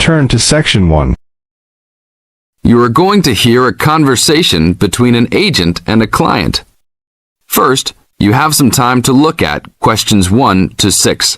turn to Section 1. You are going to hear a conversation between an agent and a client. First, you have some time to look at questions 1 to 6.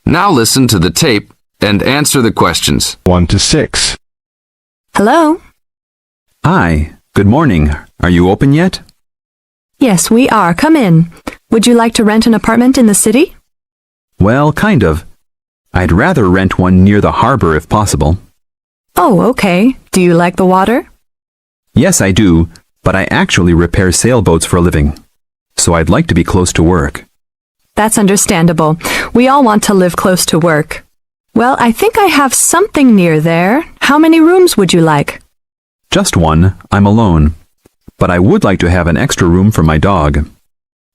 Now listen to the tape and answer the questions. 1 to 6. Hello? Hi, good morning. Are you open yet? Yes, we are. Come in. Would you like to rent an apartment in the city? Well, kind of. I'd rather rent one near the harbor if possible. Oh, okay. Do you like the water? Yes, I do, but I actually repair sailboats for a living, so I'd like to be close to work. That's understandable. We all want to live close to work. Well, I think I have something near there. How many rooms would you like? Just one. I'm alone. But I would like to have an extra room for my dog.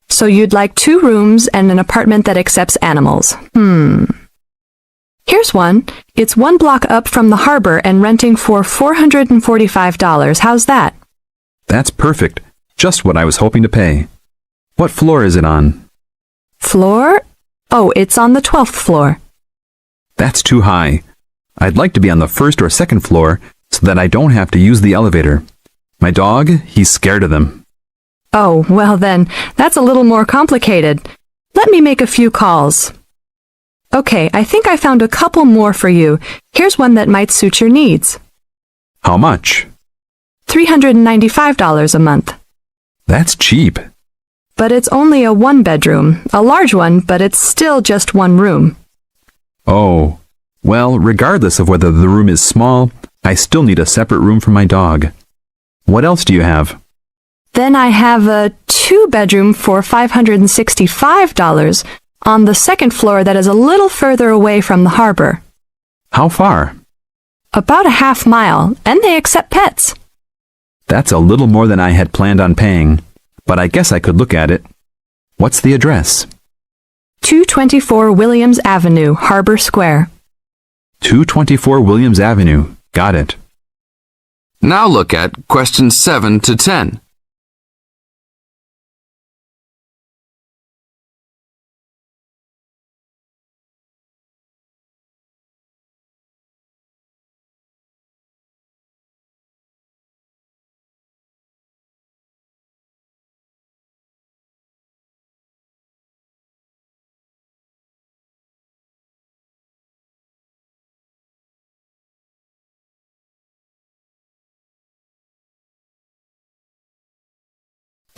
So you'd like 2 rooms and an apartment that accepts animals. Here's one. It's 1 block up from the harbor and renting for $445. How's that? That's perfect. Just what I was hoping to pay. What floor is it on? Floor? Oh, it's on the 12th floor. That's too high. I'd like to be on the 1st or 2nd floor so that I don't have to use the elevator. My dog, he's scared of them. Oh, well then, that's a little more complicated. Let me make a few calls. Okay, I think I found a couple more for you. Here's one that might suit your needs. How much? $395 a month. That's cheap. But it's only a 1-bedroom, a large one, but it's still just 1 room. Oh, well, regardless of whether the room is small, I still need a separate room for my dog. What else do you have? Then I have a 2-bedroom for $565 on the 2nd floor that is a little further away from the harbor. How far? About a half mile, and they accept pets. That's a little more than I had planned on paying, but I guess I could look at it. What's the address? 224 Williams Avenue, Harbor Square. 224 Williams Avenue. Got it. Now look at questions 7 to 10.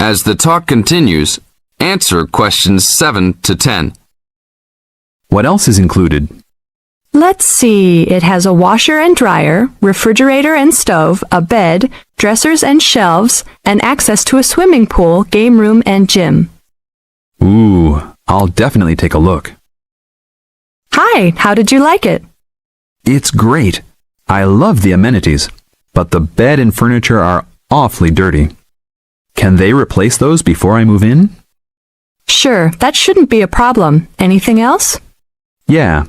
As the talk continues, answer questions 7 to 10. What else is included? Let's see, it has a washer and dryer, refrigerator and stove, a bed, dressers and shelves, and access to a swimming pool, game room, and gym. Ooh, I'll definitely take a look. Hi, how did you like it? It's great. I love the amenities, but the bed and furniture are awfully dirty. Can they replace those before I move in? Sure, that shouldn't be a problem. Anything else? Yeah.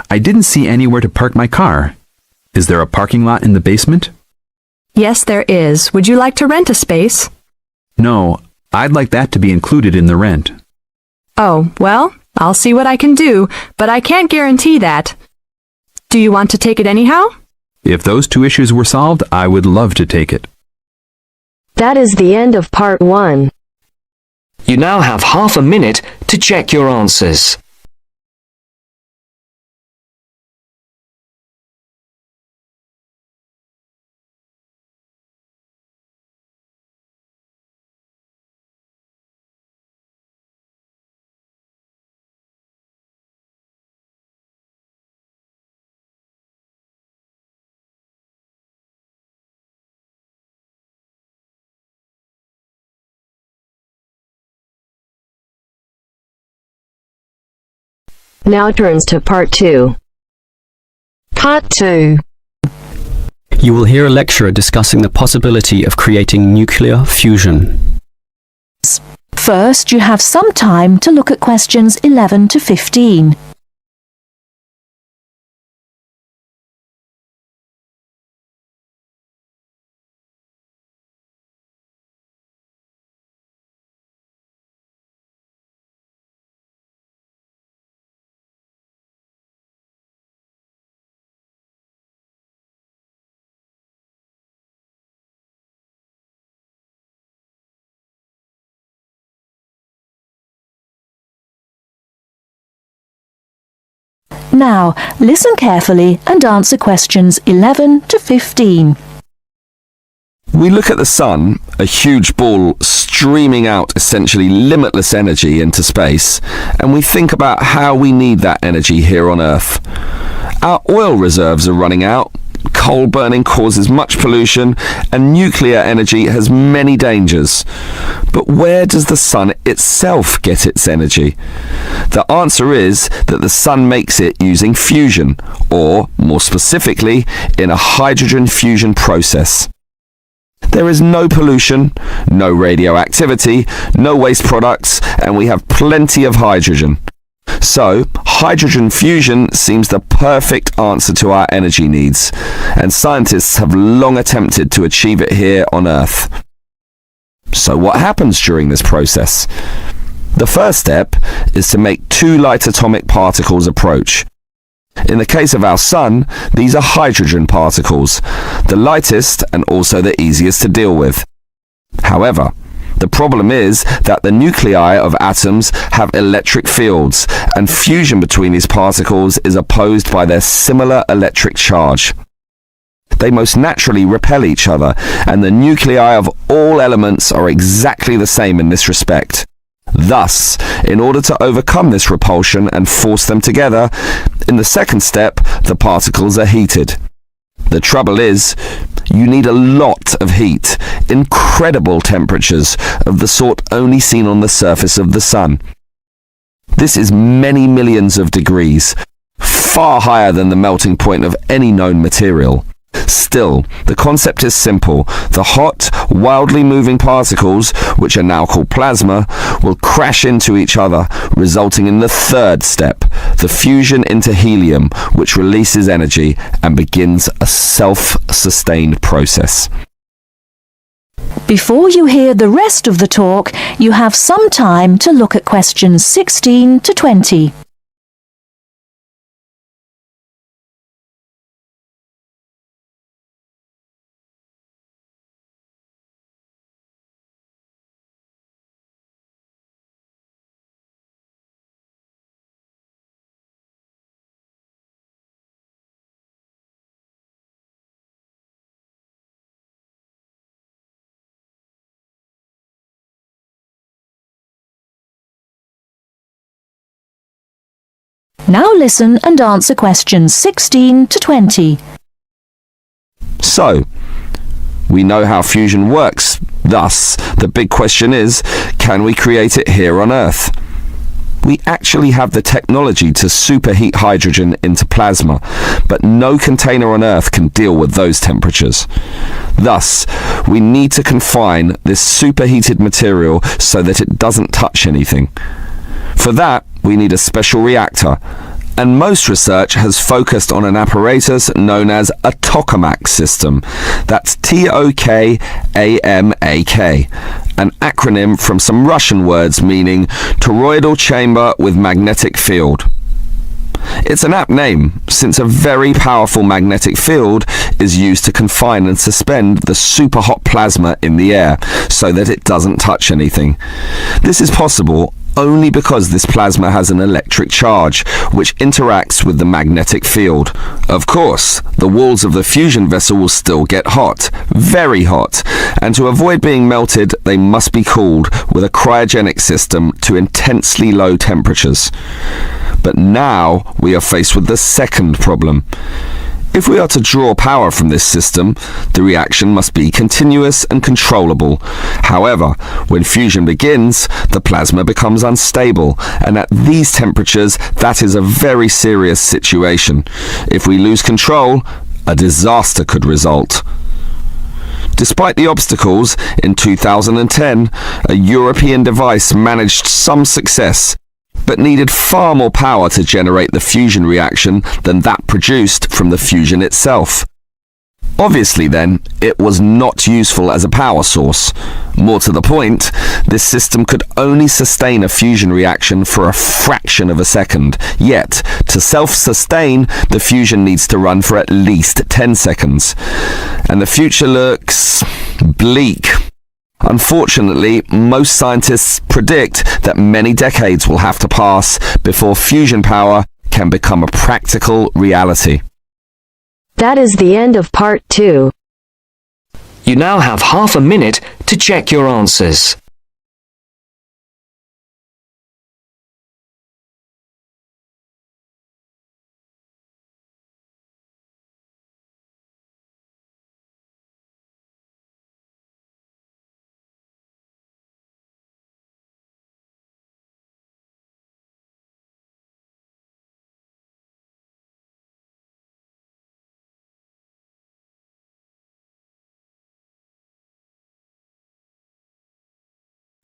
I didn't see anywhere to park my car. Is there a parking lot in the basement? Yes, there is. Would you like to rent a space? No, I'd like that to be included in the rent. Oh, well, I'll see what I can do, but I can't guarantee that. Do you want to take it anyhow? If those 2 issues were solved, I would love to take it. That is the end of part 1. You now have half a minute to check your answers. Now turns to part 2. Part 2. You will hear a lecturer discussing the possibility of creating nuclear fusion. First, you have some time to look at questions 11 to 15. Now, listen carefully and answer questions 11 to 15. We look at the sun, a huge ball streaming out essentially limitless energy into space, and we think about how we need that energy here on Earth. Our oil reserves are running out, coal burning causes much pollution, and nuclear energy has many dangers. But where does the sun itself get its energy? The answer is that the sun makes it using fusion, or, more specifically, in a hydrogen fusion process. There is no pollution, no radioactivity, no waste products, and we have plenty of hydrogen. So, hydrogen fusion seems the perfect answer to our energy needs, and scientists have long attempted to achieve it here on Earth. So what happens during this process? The first step is to make two light atomic particles approach. In the case of our Sun, these are hydrogen particles, the lightest and also the easiest to deal with. However, the problem is that the nuclei of atoms have electric fields, and fusion between these particles is opposed by their similar electric charge. They most naturally repel each other, and the nuclei of all elements are exactly the same in this respect. Thus, in order to overcome this repulsion and force them together, in the second step, the particles are heated. The trouble is, you need a lot of heat, incredible temperatures of the sort only seen on the surface of the sun. This is many millions of degrees, far higher than the melting point of any known material. Still, the concept is simple. The hot, wildly moving particles, which are now called plasma, will crash into each other, resulting in the third step, the fusion into helium, which releases energy and begins a self-sustained process. Before you hear the rest of the talk, you have some time to look at questions 16 to 20. Now listen and answer questions 16 to 20. So, we know how fusion works. Thus, the big question is, can we create it here on Earth? We actually have the technology to superheat hydrogen into plasma, but no container on Earth can deal with those temperatures. Thus, we need to confine this superheated material so that it doesn't touch anything. For that, we need a special reactor, and most research has focused on an apparatus known as a tokamak system. That's Tokamak, an acronym from some Russian words meaning toroidal chamber with magnetic field. It's an apt name, since a very powerful magnetic field is used to confine and suspend the super hot plasma in the air so that it doesn't touch anything. This is possible only because this plasma has an electric charge, which interacts with the magnetic field. Of course, the walls of the fusion vessel will still get hot, very hot, and to avoid being melted, they must be cooled with a cryogenic system to intensely low temperatures. But now we are faced with the second problem. If we are to draw power from this system, the reaction must be continuous and controllable. However, when fusion begins, the plasma becomes unstable, and at these temperatures, that is a very serious situation. If we lose control, a disaster could result. Despite the obstacles, in 2010, a European device managed some success, but needed far more power to generate the fusion reaction than that produced from the fusion itself. Obviously then, it was not useful as a power source. More to the point, this system could only sustain a fusion reaction for a fraction of a second, yet, to self-sustain, the fusion needs to run for at least 10 seconds. And the future looks bleak. Unfortunately, most scientists predict that many decades will have to pass before fusion power can become a practical reality. That is the end of part 2. You now have half a minute to check your answers.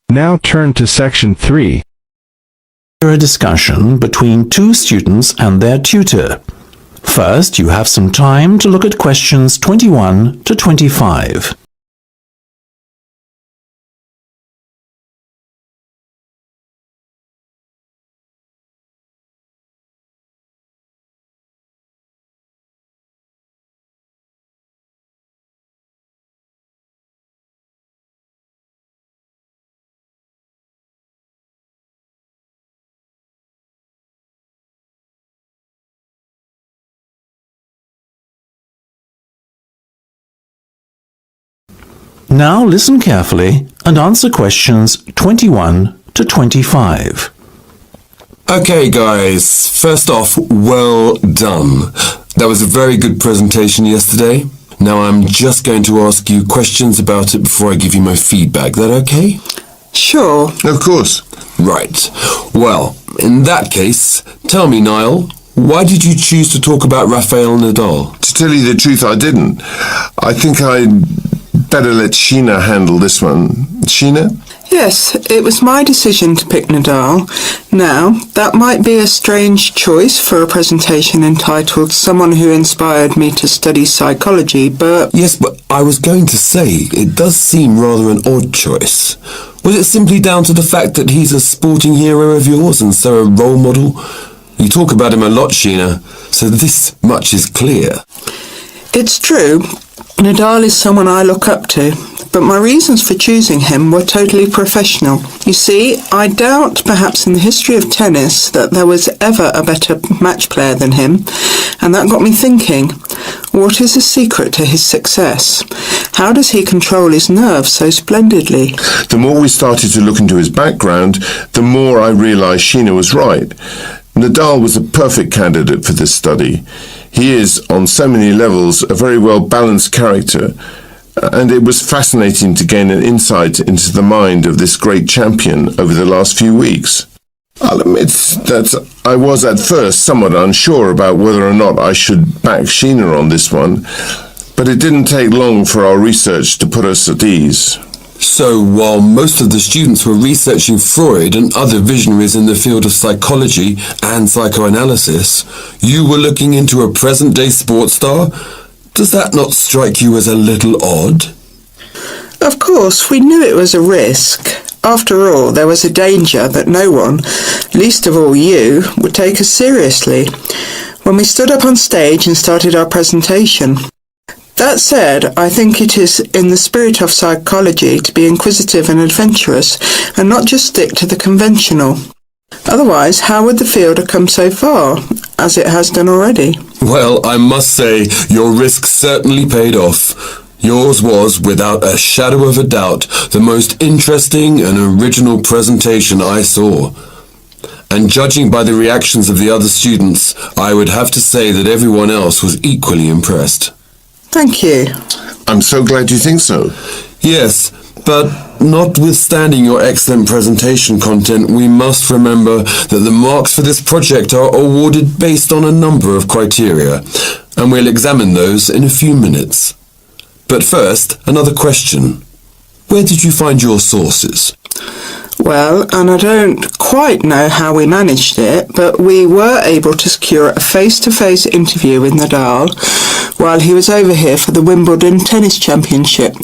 Now turn to section 3. A discussion between two students and their tutor. First, you have some time to look at questions 21 to 25. Now listen carefully and answer questions 21 to 25. Okay guys, first off, well done. That was a very good presentation yesterday. Now I'm just going to ask you questions about it before I give you my feedback. That okay? Sure. Of course. Right. Well, in that case, tell me, Niall, why did you choose to talk about Rafael Nadal? To tell you the truth, I didn't. I think I'd better let Sheena handle this one. Sheena? Yes, it was my decision to pick Nadal. Now, that might be a strange choice for a presentation entitled Someone Who Inspired Me to Study Psychology, but... Yes, but I was going to say, it does seem rather an odd choice. Was it simply down to the fact that he's a sporting hero of yours and so a role model? You talk about him a lot, Sheena, so this much is clear. It's true. Nadal is someone I look up to, but my reasons for choosing him were totally professional. You see, I doubt perhaps in the history of tennis that there was ever a better match player than him, and that got me thinking, what is the secret to his success? How does he control his nerves so splendidly? The more we started to look into his background, the more I realised Sheena was right. Nadal was a perfect candidate for this study. He is, on so many levels, a very well-balanced character, and it was fascinating to gain an insight into the mind of this great champion over the last few weeks. I'll admit that I was at first somewhat unsure about whether or not I should back Sheena on this one, but it didn't take long for our research to put us at ease. So, while most of the students were researching Freud and other visionaries in the field of psychology and psychoanalysis, you were looking into a present-day sports star? Does that not strike you as a little odd? Of course, we knew it was a risk. After all, there was a danger that no one, least of all you, would take us seriously when we stood up on stage and started our presentation. That said, I think it is in the spirit of psychology to be inquisitive and adventurous and not just stick to the conventional. Otherwise, how would the field have come so far, as it has done already? Well, I must say, your risk certainly paid off. Yours was, without a shadow of a doubt, the most interesting and original presentation I saw. And judging by the reactions of the other students, I would have to say that everyone else was equally impressed. Thank you. I'm so glad you think so. Yes, but notwithstanding your excellent presentation content, we must remember that the marks for this project are awarded based on a number of criteria, and we'll examine those in a few minutes. But first, another question. Where did you find your sources? Well, and I don't quite know how we managed it, but we were able to secure a face-to-face interview with Nadal while he was over here for the Wimbledon Tennis Championship,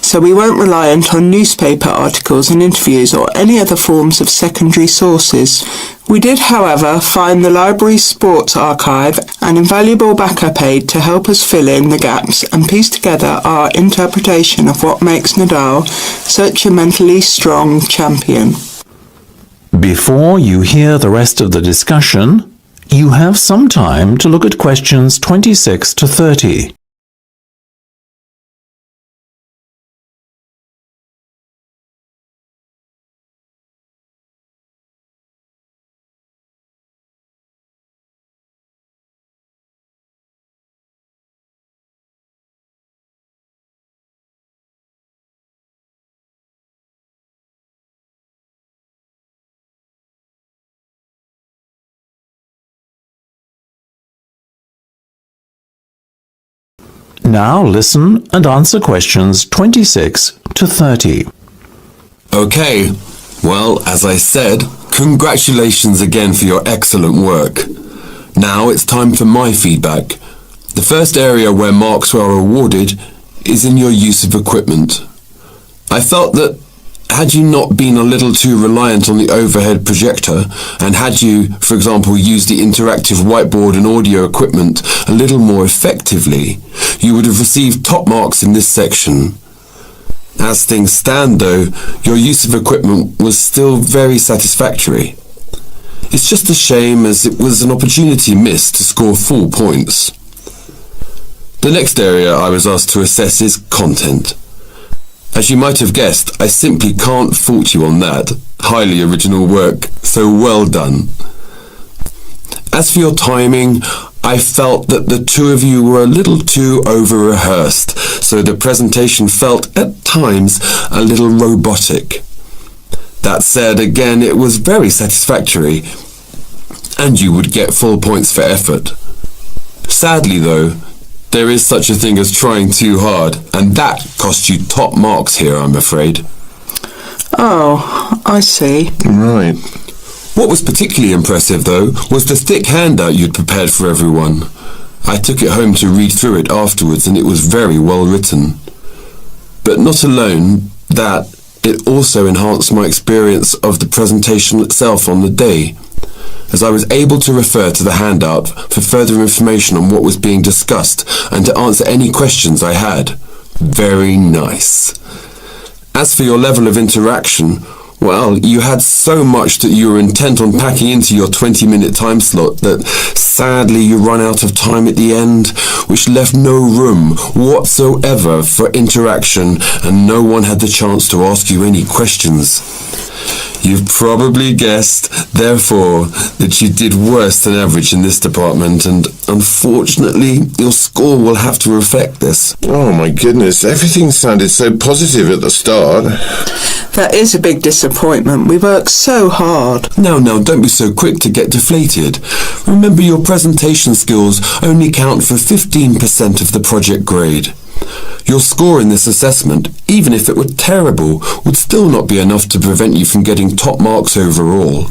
so we weren't reliant on newspaper articles and interviews or any other forms of secondary sources. We did, however, find the library's sports archive an invaluable backup aid to help us fill in the gaps and piece together our interpretation of what makes Nadal such a mentally strong champion. Before you hear the rest of the discussion, you have some time to look at questions 26 to 30. Now listen and answer questions 26 to 30. Okay, well, as I said, congratulations again for your excellent work. Now it's time for my feedback. The first area where marks were awarded is in your use of equipment. I felt that had you not been a little too reliant on the overhead projector, and had you, for example, used the interactive whiteboard and audio equipment a little more effectively, you would have received top marks in this section. As things stand, though, your use of equipment was still very satisfactory. It's just a shame, as it was an opportunity missed to score full points. The next area I was asked to assess is content. As you might have guessed, I simply can't fault you on that. Highly original work, so well done. As for your timing, I felt that the two of you were a little too over-rehearsed, so the presentation felt, at times, a little robotic. That said, again, it was very satisfactory, and you would get full points for effort. Sadly, though, there is such a thing as trying too hard, and that cost you top marks here, I'm afraid. Oh, I see. Right. What was particularly impressive, though, was the thick handout you'd prepared for everyone. I took it home to read through it afterwards, and it was very well written. But not alone that, it also enhanced my experience of the presentation itself on the day, as I was able to refer to the handout for further information on what was being discussed and to answer any questions I had. Very nice. As for your level of interaction, well, you had so much that you were intent on packing into your 20-minute time slot that sadly you ran out of time at the end, which left no room whatsoever for interaction, and no one had the chance to ask you any questions. You've probably guessed, therefore, that you did worse than average in this department, and unfortunately, your score will have to reflect this. Oh my goodness, everything sounded so positive at the start. That is a big disappointment. We worked so hard. Now, don't be so quick to get deflated. Remember, your presentation skills only count for 15% of the project grade. Your score in this assessment, even if it were terrible, would still not be enough to prevent you from getting top marks overall.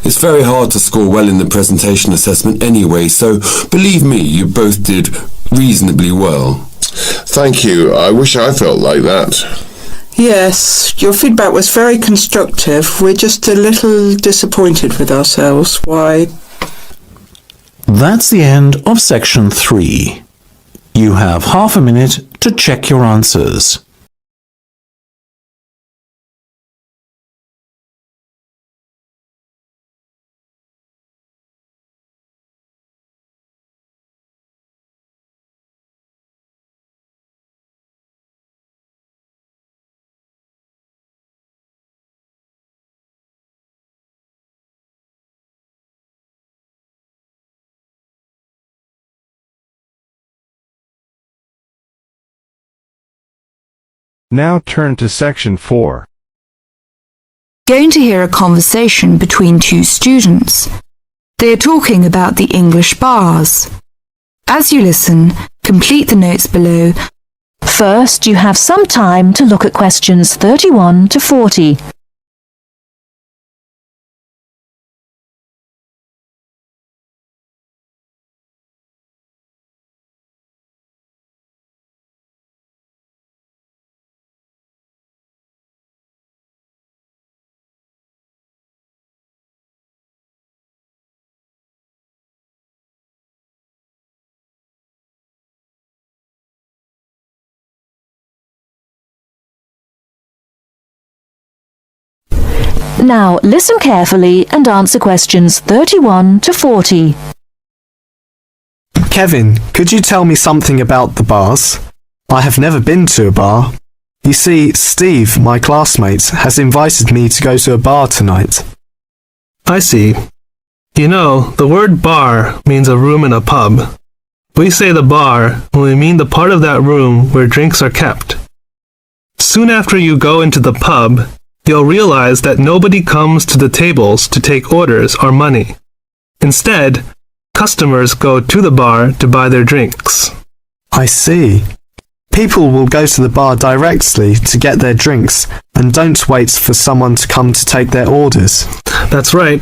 It's very hard to score well in the presentation assessment anyway, so believe me, you both did reasonably well. Thank you. I wish I felt like that. Yes, your feedback was very constructive. We're just a little disappointed with ourselves. Why? That's the end of section 3. You have half a minute to check your answers. Now turn to section 4. Going to hear a conversation between two students. They are talking about the English bars. As you listen, complete the notes below. First, you have some time to look at questions 31 to 40. Now, listen carefully and answer questions 31 to 40. Kevin, could you tell me something about the bars? I have never been to a bar. You see, Steve, my classmate, has invited me to go to a bar tonight. I see. You know, the word bar means a room in a pub. We say the bar when we mean the part of that room where drinks are kept. Soon after you go into the pub, you'll realize that nobody comes to the tables to take orders or money. Instead, customers go to the bar to buy their drinks. I see. People will go to the bar directly to get their drinks and don't wait for someone to come to take their orders. That's right.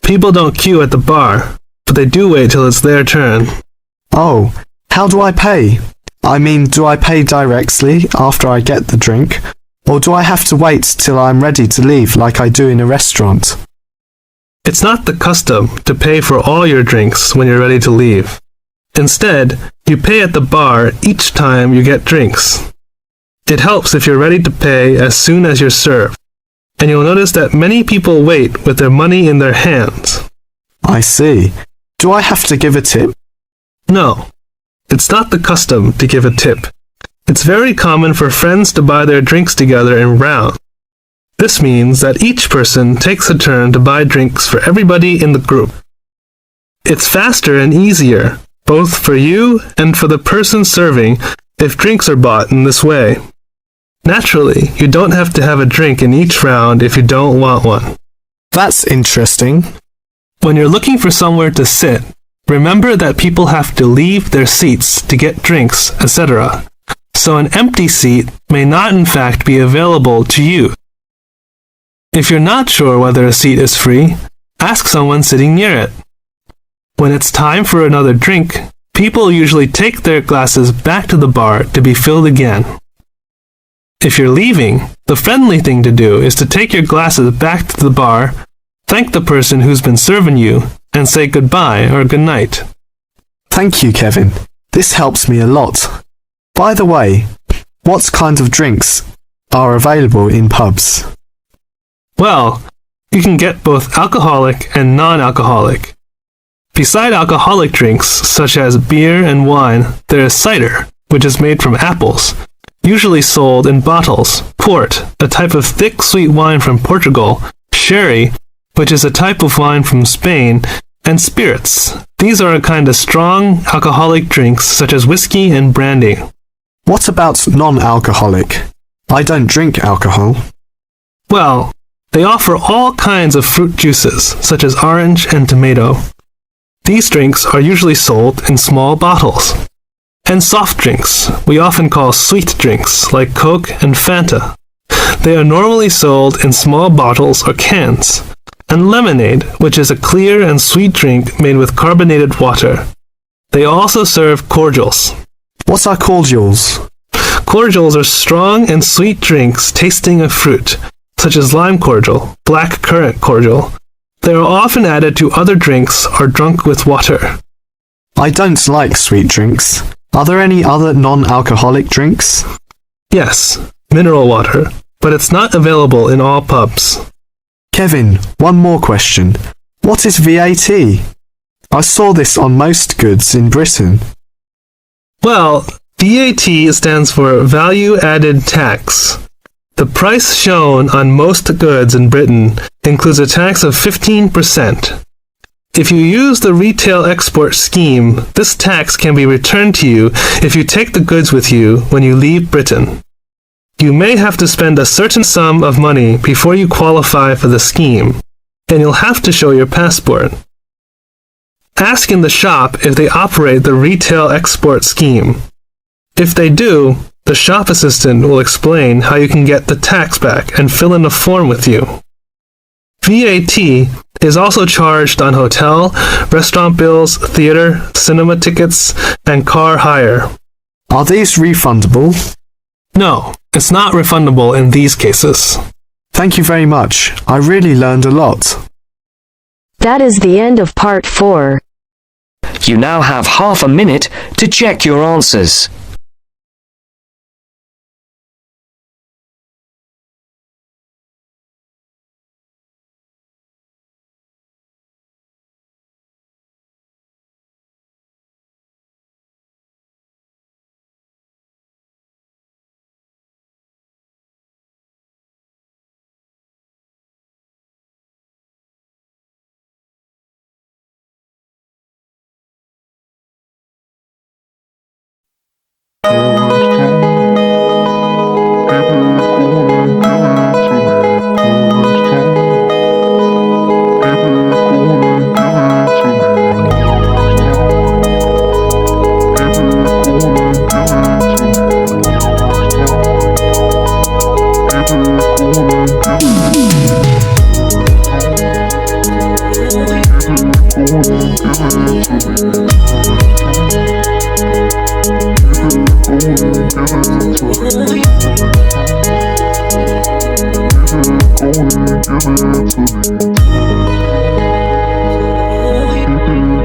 People don't queue at the bar, but they do wait till it's their turn. Oh, how do I pay? I mean, do I pay directly after I get the drink? Or do I have to wait till I'm ready to leave like I do in a restaurant? It's not the custom to pay for all your drinks when you're ready to leave. Instead, you pay at the bar each time you get drinks. It helps if you're ready to pay as soon as you're served, and you'll notice that many people wait with their money in their hands. I see. Do I have to give a tip? No, it's not the custom to give a tip. It's very common for friends to buy their drinks together in rounds. This means that each person takes a turn to buy drinks for everybody in the group. It's faster and easier, both for you and for the person serving, if drinks are bought in this way. Naturally, you don't have to have a drink in each round if you don't want one. That's interesting. When you're looking for somewhere to sit, remember that people have to leave their seats to get drinks, etc. So an empty seat may not in fact be available to you. If you're not sure whether a seat is free, ask someone sitting near it. When it's time for another drink, people usually take their glasses back to the bar to be filled again. If you're leaving, the friendly thing to do is to take your glasses back to the bar, thank the person who's been serving you, and say goodbye or goodnight. Thank you, Kevin. This helps me a lot. By the way, what kind of drinks are available in pubs? Well, you can get both alcoholic and non-alcoholic. Beside alcoholic drinks, such as beer and wine, there is cider, which is made from apples, usually sold in bottles, port, a type of thick sweet wine from Portugal, sherry, which is a type of wine from Spain, and spirits. These are a kind of strong alcoholic drinks such as whiskey and brandy. What about non-alcoholic? I don't drink alcohol. Well, they offer all kinds of fruit juices, such as orange and tomato. These drinks are usually sold in small bottles. And soft drinks, we often call sweet drinks, like Coke and Fanta. They are normally sold in small bottles or cans. And lemonade, which is a clear and sweet drink made with carbonated water. They also serve cordials. What are cordials? Cordials are strong and sweet drinks tasting of fruit, such as lime cordial, black currant cordial. They are often added to other drinks or drunk with water. I don't like sweet drinks. Are there any other non-alcoholic drinks? Yes, mineral water, but it's not available in all pubs. Kevin, one more question. What is VAT? I saw this on most goods in Britain. Well, VAT stands for Value Added Tax. The price shown on most goods in Britain includes a tax of 15%. If you use the retail export scheme, this tax can be returned to you if you take the goods with you when you leave Britain. You may have to spend a certain sum of money before you qualify for the scheme, and you'll have to show your passport. Ask in the shop if they operate the retail export scheme. If they do, the shop assistant will explain how you can get the tax back and fill in a form with you. VAT is also charged on hotel, restaurant bills, theater, cinema tickets, and car hire. Are these refundable? No, it's not refundable in these cases. Thank you very much. I really learned a lot. That is the end of part 4. You now have half a minute to check your answers. Give it to me.